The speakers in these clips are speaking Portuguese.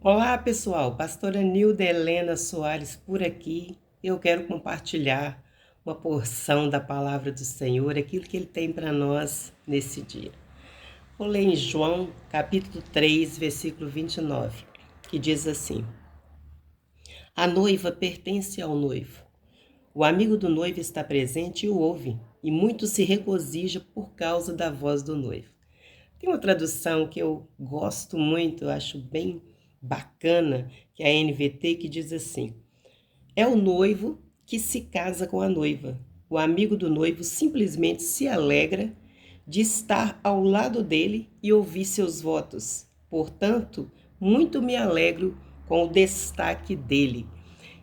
Olá pessoal, pastora Nilda Helena Soares por aqui. Eu quero compartilhar uma porção da palavra do Senhor, aquilo que Ele tem para nós nesse dia. Vou ler em João capítulo 3, versículo 29, que diz assim: A noiva pertence ao noivo. O amigo do noivo está presente e o ouve, e muito se regozija por causa da voz do noivo. Tem uma tradução que eu gosto muito, eu acho bem bacana, que é a NVT, que diz assim: É o noivo que se casa com a noiva. O amigo do noivo simplesmente se alegra de estar ao lado dele e ouvir seus votos. Portanto, muito me alegro com o destaque dele.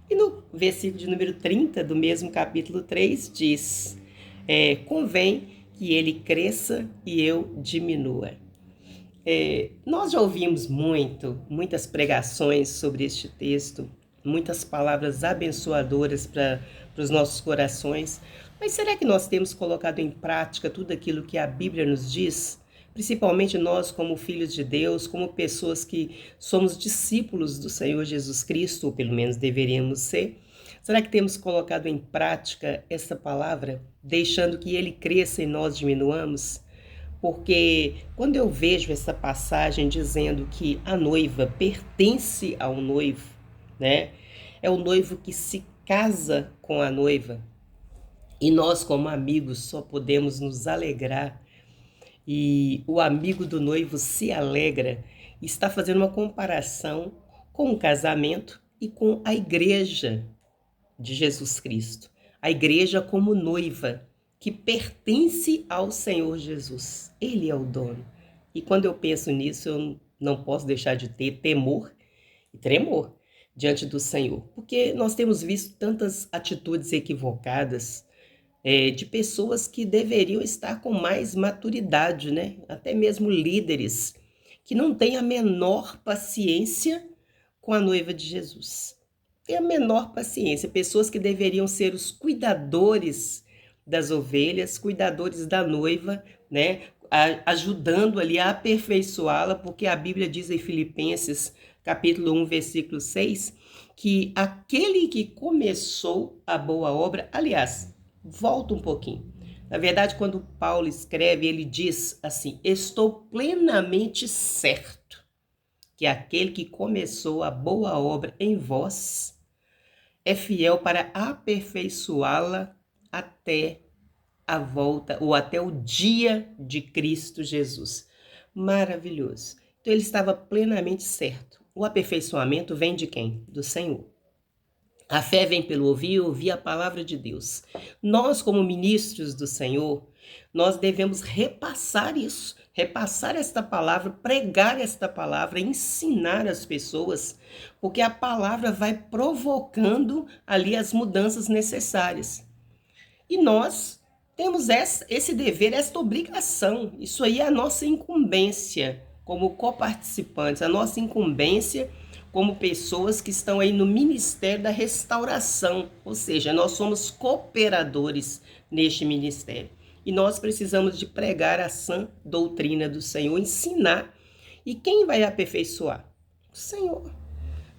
E no versículo de número 30 do mesmo capítulo 3 diz: Convém que ele cresça e eu diminua. Nós já ouvimos muitas pregações sobre este texto, muitas palavras abençoadoras para os nossos corações, mas será que nós temos colocado em prática tudo aquilo que a Bíblia nos diz? Principalmente nós, como filhos de Deus, como pessoas que somos discípulos do Senhor Jesus Cristo, ou pelo menos deveríamos ser. Será que temos colocado em prática essa palavra, deixando que ele cresça e nós diminuamos? Porque quando eu vejo essa passagem dizendo que a noiva pertence ao noivo, né? É o noivo que se casa com a noiva. E nós, como amigos, só podemos nos alegrar. E o amigo do noivo se alegra e está fazendo uma comparação com o casamento e com a igreja de Jesus Cristo. A igreja como noiva, que pertence ao Senhor Jesus. Ele é o dono. E quando eu penso nisso, eu não posso deixar de ter temor e tremor diante do Senhor. Porque nós temos visto tantas atitudes equivocadas de pessoas que deveriam estar com mais maturidade, né? Até mesmo líderes que não têm a menor paciência com a noiva de Jesus. Tem a menor paciência. Pessoas que deveriam ser os cuidadores das ovelhas, cuidadores da noiva, né? Ajudando ali a aperfeiçoá-la, porque a Bíblia diz em Filipenses, capítulo 1, versículo 6, que aquele que começou a boa obra, aliás, volta um pouquinho. Na verdade, quando Paulo escreve, ele diz assim: estou plenamente certo que aquele que começou a boa obra em vós é fiel para aperfeiçoá-la até a volta ou até o dia de Cristo Jesus. Maravilhoso. Então ele estava plenamente certo. O aperfeiçoamento vem de quem? Do Senhor. A fé vem pelo ouvir e ouvir a palavra de Deus. Nós, como ministros do Senhor, nós devemos repassar isso, repassar esta palavra, pregar esta palavra, ensinar as pessoas, porque a palavra vai provocando ali as mudanças necessárias. E nós temos esse dever, esta obrigação. Isso aí é a nossa incumbência como coparticipantes, a nossa incumbência como pessoas que estão aí no ministério da restauração, ou seja, nós somos cooperadores neste ministério. E nós precisamos de pregar a sã doutrina do Senhor, ensinar. E quem vai aperfeiçoar? O Senhor.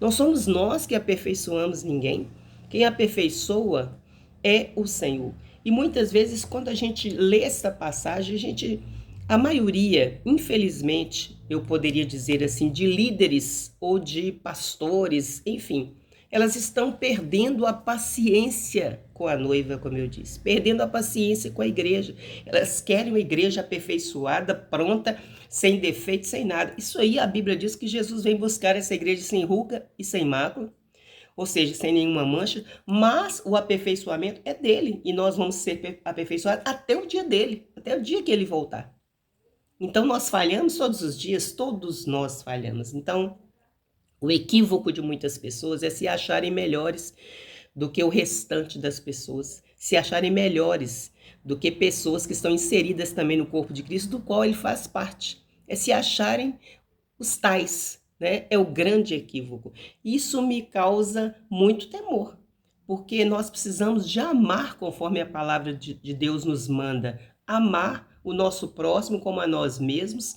Não somos nós que aperfeiçoamos ninguém. Quem aperfeiçoa é o Senhor. E muitas vezes, quando a gente lê essa passagem, a maioria, infelizmente, eu poderia dizer assim, de líderes ou de pastores, enfim, elas estão perdendo a paciência com a noiva, como eu disse, perdendo a paciência com a igreja. Elas querem uma igreja aperfeiçoada, pronta, sem defeito, sem nada. Isso aí a Bíblia diz que Jesus vem buscar essa igreja sem ruga e sem mácula, ou seja, sem nenhuma mancha, mas o aperfeiçoamento é dele, e nós vamos ser aperfeiçoados até o dia dele, até o dia que ele voltar. Então nós falhamos todos os dias, todos nós falhamos. Então o equívoco de muitas pessoas é se acharem melhores do que o restante das pessoas, se acharem melhores do que pessoas que estão inseridas também no corpo de Cristo, do qual ele faz parte. É se acharem os tais, né? É o grande equívoco. Isso me causa muito temor, porque nós precisamos de amar conforme a palavra de Deus nos manda, amar o nosso próximo como a nós mesmos.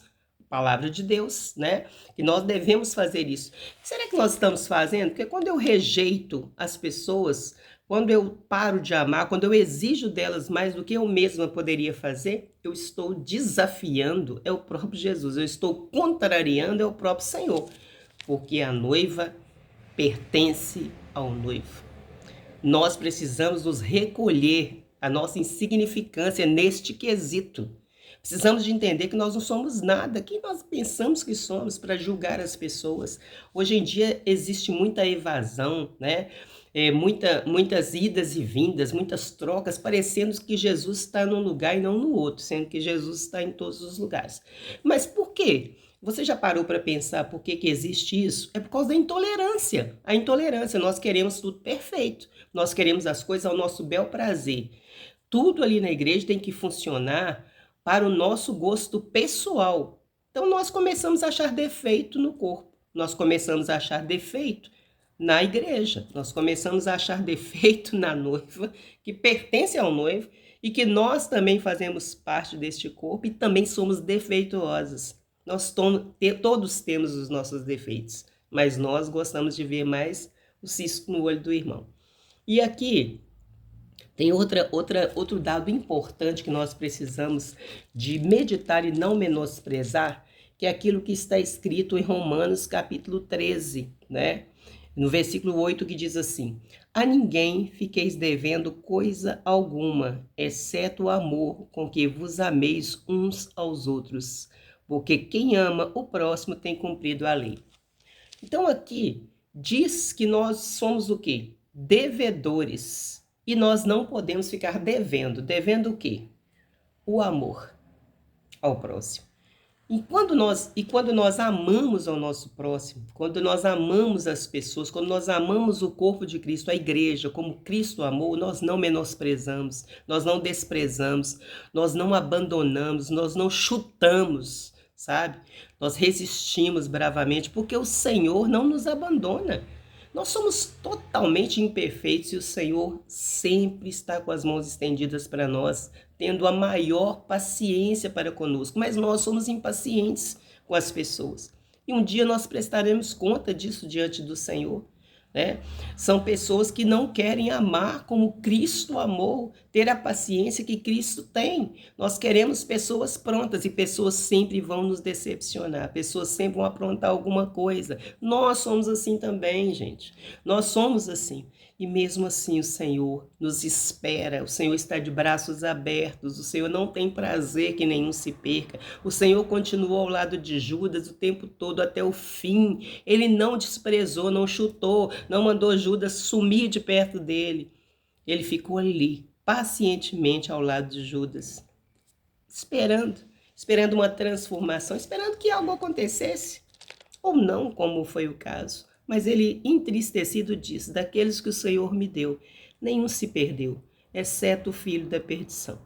A palavra de Deus, né? Que nós devemos fazer isso. Será que nós estamos fazendo? Porque quando eu rejeito as pessoas, quando eu paro de amar, quando eu exijo delas mais do que eu mesma poderia fazer, eu estou desafiando é o próprio Jesus, eu estou contrariando é o próprio Senhor, porque a noiva pertence ao noivo. Nós precisamos nos recolher a nossa insignificância neste quesito. Precisamos de entender que nós não somos nada, que nós pensamos que somos para julgar as pessoas. Hoje em dia existe muita evasão, né? Muitas idas e vindas, muitas trocas, parecendo que Jesus está num lugar e não no outro, sendo que Jesus está em todos os lugares. Mas por quê? Você já parou para pensar por que existe isso? É por causa da intolerância. A intolerância, nós queremos tudo perfeito. Nós queremos as coisas ao nosso bel prazer. Tudo ali na igreja tem que funcionar para o nosso gosto pessoal. Então nós começamos a achar defeito no corpo. Nós começamos a achar defeito na igreja. Nós começamos a achar defeito na noiva, que pertence ao noivo, e que nós também fazemos parte deste corpo e também somos defeituosos. Nós todos temos os nossos defeitos, mas nós gostamos de ver mais o cisco no olho do irmão. E aqui tem outro dado importante que nós precisamos de meditar e não menosprezar, que é aquilo que está escrito em Romanos capítulo 13, né? No versículo 8, que diz assim: a ninguém fiqueis devendo coisa alguma, exceto o amor com que vos ameis uns aos outros, porque quem ama o próximo tem cumprido a lei. Então aqui diz que nós somos o quê? Devedores. E nós não podemos ficar devendo. Devendo o quê? O amor ao próximo. E quando nós amamos ao nosso próximo, quando nós amamos as pessoas, quando nós amamos o corpo de Cristo, a igreja, como Cristo amou, nós não menosprezamos, nós não desprezamos, nós não abandonamos, nós não chutamos, sabe? Nós resistimos bravamente, porque o Senhor não nos abandona. Nós somos totalmente imperfeitos e o Senhor sempre está com as mãos estendidas para nós, tendo a maior paciência para conosco, mas nós somos impacientes com as pessoas. E um dia nós prestaremos conta disso diante do Senhor, né? São pessoas que não querem amar como Cristo amou, ter a paciência que Cristo tem. Nós queremos pessoas prontas e pessoas sempre vão nos decepcionar, pessoas sempre vão aprontar alguma coisa. Nós somos assim também, gente. Nós somos assim. E mesmo assim o Senhor nos espera, o Senhor está de braços abertos, o Senhor não tem prazer que nenhum se perca. O Senhor continuou ao lado de Judas o tempo todo até o fim. Ele não desprezou, não chutou, não mandou Judas sumir de perto dele. Ele ficou ali, pacientemente ao lado de Judas, esperando uma transformação, esperando que algo acontecesse, ou não, como foi o caso. Mas ele, entristecido, diz: daqueles que o Senhor me deu, nenhum se perdeu, exceto o filho da perdição.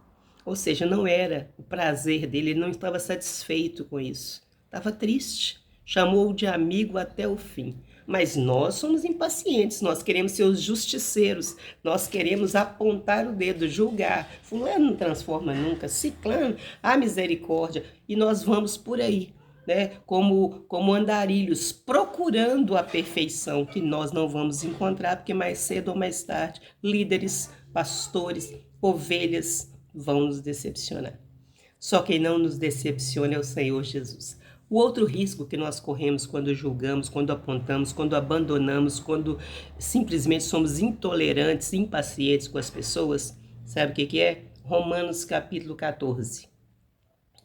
Ou seja, não era o prazer dele, ele não estava satisfeito com isso. Estava triste, chamou-o de amigo até o fim. Mas nós somos impacientes, nós queremos ser os justiceiros, nós queremos apontar o dedo, julgar. Fulano não transforma nunca, ciclano, a misericórdia. E nós vamos por aí, né? Como andarilhos, procurando a perfeição que nós não vamos encontrar, porque mais cedo ou mais tarde, líderes, pastores, ovelhas vão nos decepcionar. Só quem não nos decepciona é o Senhor Jesus. O outro risco que nós corremos quando julgamos, quando apontamos, quando abandonamos, quando simplesmente somos intolerantes, impacientes com as pessoas, sabe o que é? Romanos capítulo 14.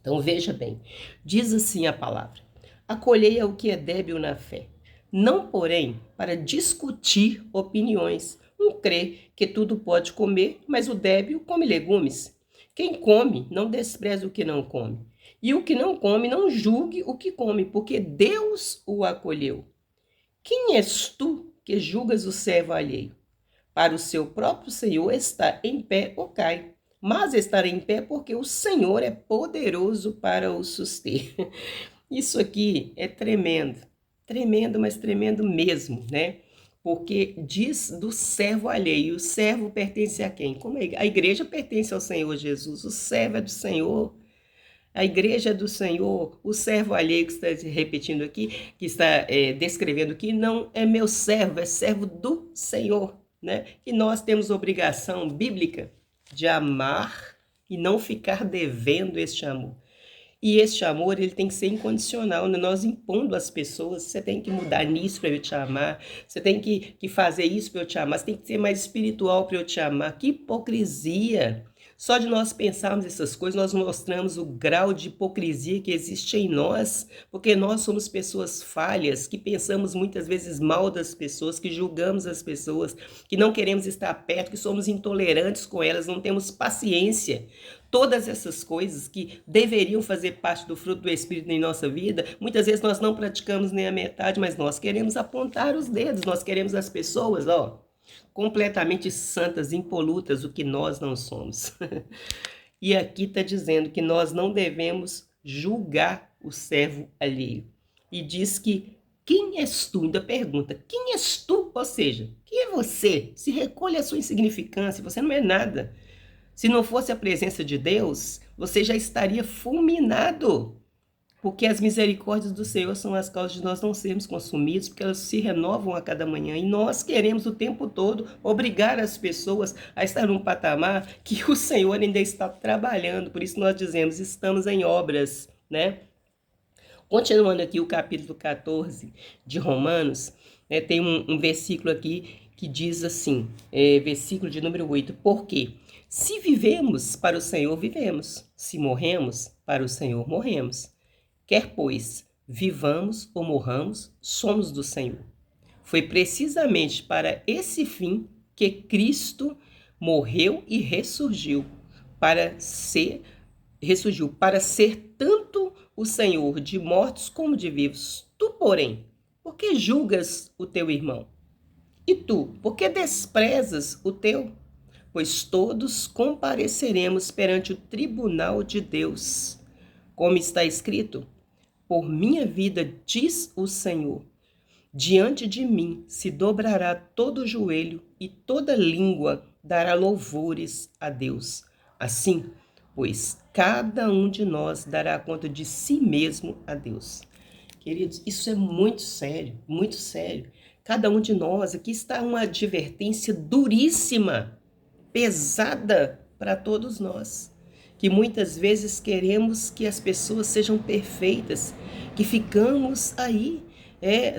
Então veja bem, diz assim a palavra: acolhei ao que é débil na fé, não porém para discutir opiniões. Um crê que tudo pode comer, mas o débil come legumes. Quem come não despreza o que não come, e o que não come não julgue o que come, porque Deus o acolheu. Quem és tu que julgas o servo alheio? Para o seu próprio Senhor está em pé ou cai, mas estar em pé porque o Senhor é poderoso para o suster. Isso aqui é tremendo, tremendo, mas tremendo mesmo, né? Porque diz do servo alheio. O servo pertence a quem? Como a igreja pertence ao Senhor Jesus, o servo é do Senhor. A igreja do Senhor, o servo alheio que está repetindo aqui, que está descrevendo aqui, não é meu servo, é servo do Senhor, né? E nós temos obrigação bíblica de amar e não ficar devendo este amor. E este amor, ele tem que ser incondicional, né? Nós impondo às pessoas, você tem que mudar nisso para eu te amar, você tem que fazer isso para eu te amar, você tem que ser mais espiritual para eu te amar. Que hipocrisia! Só de nós pensarmos essas coisas, nós mostramos o grau de hipocrisia que existe em nós, porque nós somos pessoas falhas, que pensamos muitas vezes mal das pessoas, que julgamos as pessoas, que não queremos estar perto, que somos intolerantes com elas, não temos paciência. Todas essas coisas que deveriam fazer parte do fruto do Espírito em nossa vida, muitas vezes nós não praticamos nem a metade, mas nós queremos apontar os dedos, nós queremos as pessoas, completamente santas, impolutas, o que nós não somos. E aqui está dizendo que nós não devemos julgar o servo alheio. E diz que quem és tu? Ainda pergunta, quem és tu? Ou seja, quem é você? Se recolhe a sua insignificância, você não é nada. Se não fosse a presença de Deus, você já estaria fulminado. Porque as misericórdias do Senhor são as causas de nós não sermos consumidos, porque elas se renovam a cada manhã. E nós queremos o tempo todo obrigar as pessoas a estar num patamar que o Senhor ainda está trabalhando. Por isso nós dizemos, estamos em obras, né? Continuando aqui o capítulo 14 de Romanos, né, tem um versículo aqui que diz assim, versículo de número 8, porque se vivemos, para o Senhor vivemos, se morremos, para o Senhor morremos. Quer, pois, vivamos ou morramos, somos do Senhor. Foi precisamente para esse fim que Cristo morreu e ressurgiu para ser tanto o Senhor de mortos como de vivos. Tu, porém, por que julgas o teu irmão? E tu, por que desprezas o teu? Pois todos compareceremos perante o tribunal de Deus. Como está escrito, por minha vida, diz o Senhor, diante de mim se dobrará todo joelho e toda língua dará louvores a Deus. Assim, pois cada um de nós dará conta de si mesmo a Deus. Queridos, isso é muito sério, muito sério. Cada um de nós, aqui está uma advertência duríssima, pesada para todos nós, que muitas vezes queremos que as pessoas sejam perfeitas, que ficamos aí,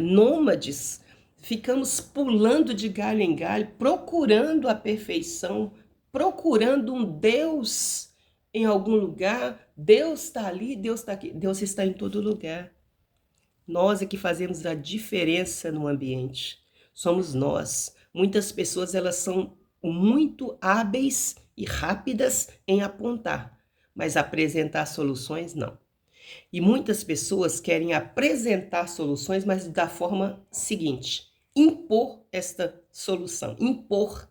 nômades, ficamos pulando de galho em galho, procurando a perfeição, procurando um Deus em algum lugar. Deus está ali, Deus está aqui, Deus está em todo lugar. Nós é que fazemos a diferença no ambiente. Somos nós. Muitas pessoas, elas são muito hábeis e rápidas em apontar, mas apresentar soluções, não. E muitas pessoas querem apresentar soluções, mas da forma seguinte, impor esta solução, impor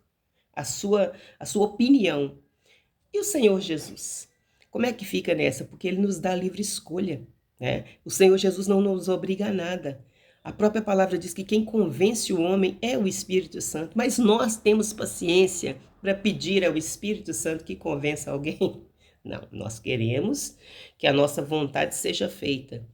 a sua opinião. E o Senhor Jesus? Como é que fica nessa? Porque ele nos dá livre escolha, né? O Senhor Jesus não nos obriga a nada. A própria palavra diz que quem convence o homem é o Espírito Santo, mas nós temos paciência para pedir ao Espírito Santo que convença alguém? Não, nós queremos que a nossa vontade seja feita,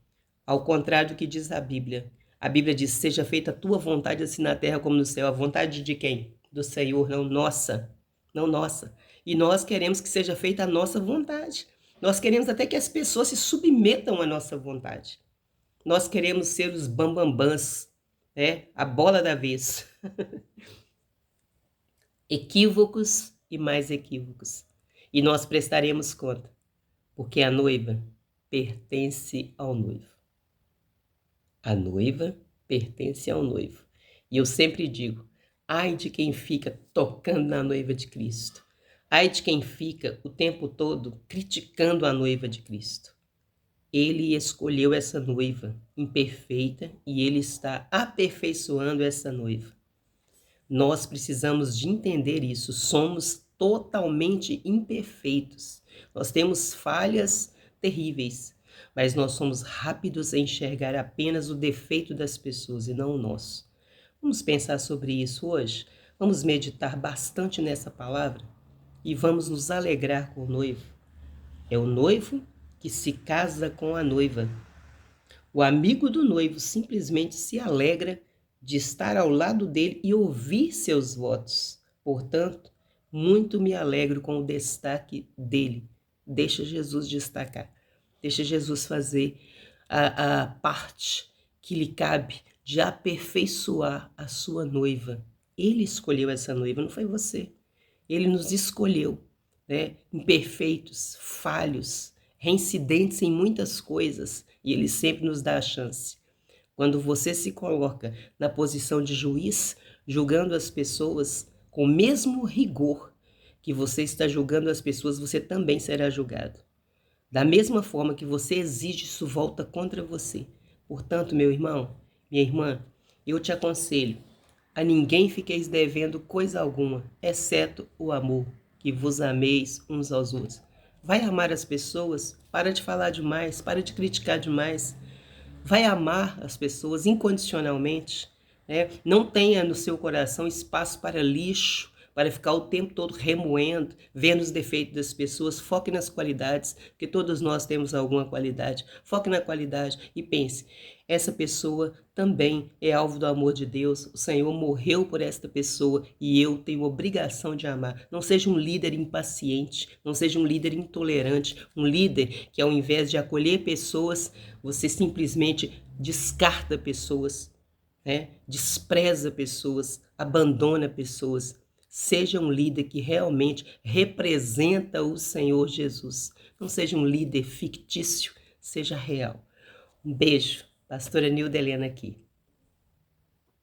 ao contrário do que diz a Bíblia. A Bíblia diz, seja feita a tua vontade assim na terra como no céu. A vontade de quem? Do Senhor, não nossa, não nossa. E nós queremos que seja feita a nossa vontade. Nós queremos até que as pessoas se submetam à nossa vontade. Nós queremos ser os bambambãs, a bola da vez. Equívocos e mais equívocos. E nós prestaremos conta, porque a noiva pertence ao noivo. A noiva pertence ao noivo. E eu sempre digo, ai de quem fica tocando na noiva de Cristo. Ai de quem fica o tempo todo criticando a noiva de Cristo. Ele escolheu essa noiva imperfeita e ele está aperfeiçoando essa noiva. Nós precisamos de entender isso. Somos totalmente imperfeitos. Nós temos falhas terríveis, mas nós somos rápidos em enxergar apenas o defeito das pessoas e não o nosso. Vamos pensar sobre isso hoje? Vamos meditar bastante nessa palavra e vamos nos alegrar com o noivo. É o noivo que se casa com a noiva. O amigo do noivo simplesmente se alegra de estar ao lado dele e ouvir seus votos. Portanto, muito me alegro com o destaque dele. Deixa Jesus destacar. Deixa Jesus fazer a parte que lhe cabe de aperfeiçoar a sua noiva. Ele escolheu essa noiva, não foi você. Ele nos escolheu, né? Imperfeitos, falhos, reincidentes em muitas coisas, e ele sempre nos dá a chance. Quando você se coloca na posição de juiz, julgando as pessoas com o mesmo rigor que você está julgando as pessoas, você também será julgado. Da mesma forma que você exige, isso volta contra você. Portanto, meu irmão, minha irmã, eu te aconselho, a ninguém fiqueis devendo coisa alguma, exceto o amor, que vos ameis uns aos outros. Vai amar as pessoas, para de falar demais, para de criticar demais. Vai amar as pessoas incondicionalmente, né? Não tenha no seu coração espaço para lixo, para ficar o tempo todo remoendo, vendo os defeitos das pessoas. Foque nas qualidades, porque todos nós temos alguma qualidade. Foque na qualidade e pense, essa pessoa também é alvo do amor de Deus. O Senhor morreu por esta pessoa e eu tenho obrigação de amar. Não seja um líder impaciente, não seja um líder intolerante, um líder que ao invés de acolher pessoas, você simplesmente descarta pessoas, né? Despreza pessoas, abandona pessoas. Seja um líder que realmente representa o Senhor Jesus. Não seja um líder fictício, seja real. Um beijo. Pastora Nilda Helena aqui.